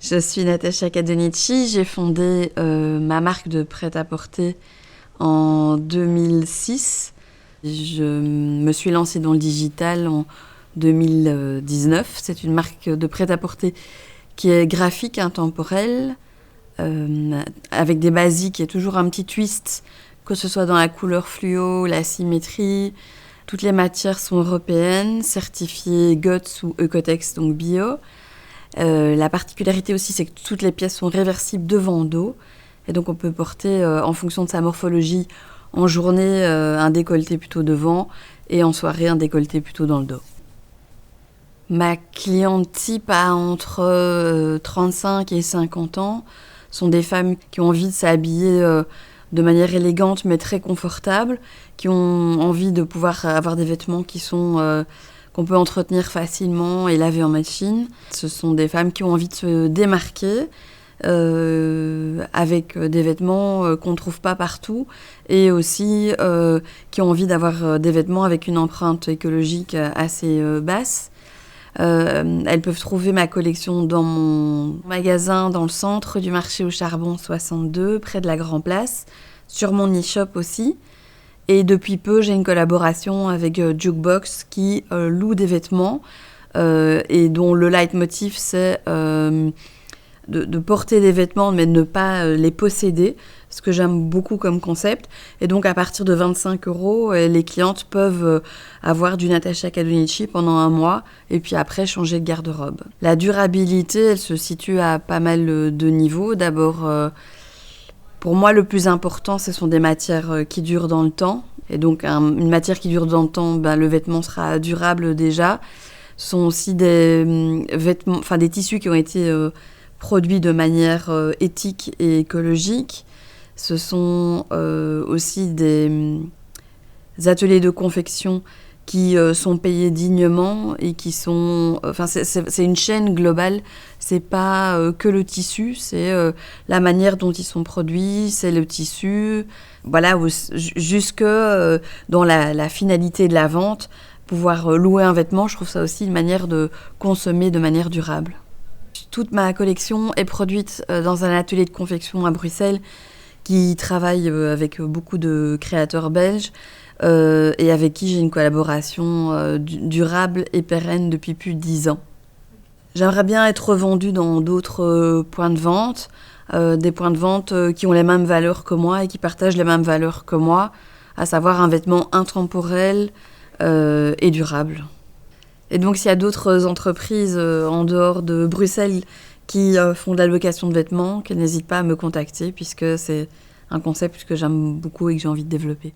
Je suis Natacha Cadonici, j'ai fondé ma marque de prêt-à-porter en 2006. Je me suis lancée dans le digital en 2019. C'est une marque de prêt-à-porter qui est graphique, intemporelle, avec des basiques et toujours un petit twist, que ce soit dans la couleur fluo, la symétrie. Toutes les matières sont européennes, certifiées GOTS ou Ecotex, donc bio. La particularité aussi, c'est que toutes les pièces sont réversibles devant dos. Et donc on peut porter, en fonction de sa morphologie, en journée, un décolleté plutôt devant et en soirée, un décolleté plutôt dans le dos. Ma cliente type a entre 35 et 50 ans. Ce sont des femmes qui ont envie de s'habiller de manière élégante mais très confortable, qui ont envie de pouvoir avoir des vêtements qui sont... qu'on peut entretenir facilement et laver en machine. Ce sont des femmes qui ont envie de se démarquer avec des vêtements qu'on ne trouve pas partout et aussi qui ont envie d'avoir des vêtements avec une empreinte écologique assez basse. Elles peuvent trouver ma collection dans mon magasin dans le centre du marché au charbon 62, près de la Grand Place, sur mon e-shop aussi. Et depuis peu, j'ai une collaboration avec Jukebox qui loue des vêtements et dont le leitmotiv, c'est de porter des vêtements mais de ne pas les posséder, ce que j'aime beaucoup comme concept. Et donc, à partir de 25 €, les clientes peuvent avoir du Natacha Cadonici pendant 1 mois et puis après changer de garde-robe. La durabilité, elle se situe à pas mal de niveaux. D'abord... pour moi, le plus important, ce sont des matières qui durent dans le temps. Et donc, une matière qui dure dans le temps, le vêtement sera durable déjà. Ce sont aussi des vêtements, des tissus qui ont été produits de manière éthique et écologique. Ce sont aussi des ateliers de confection qui sont payés dignement et qui sont... c'est une chaîne globale. C'est pas que le tissu, c'est la manière dont ils sont produits, c'est le tissu. Voilà, jusque dans la finalité de la vente, pouvoir louer un vêtement, je trouve ça aussi une manière de consommer de manière durable. Toute ma collection est produite dans un atelier de confection à Bruxelles qui travaille avec beaucoup de créateurs belges. Et avec qui j'ai une collaboration durable et pérenne depuis plus de 10 ans. J'aimerais bien être vendue dans d'autres points de vente, des points de vente qui ont les mêmes valeurs que moi et qui partagent les mêmes valeurs que moi, à savoir un vêtement intemporel et durable. Et donc s'il y a d'autres entreprises en dehors de Bruxelles qui font de la location de vêtements, qu'elles n'hésitent pas à me contacter puisque c'est un concept que j'aime beaucoup et que j'ai envie de développer.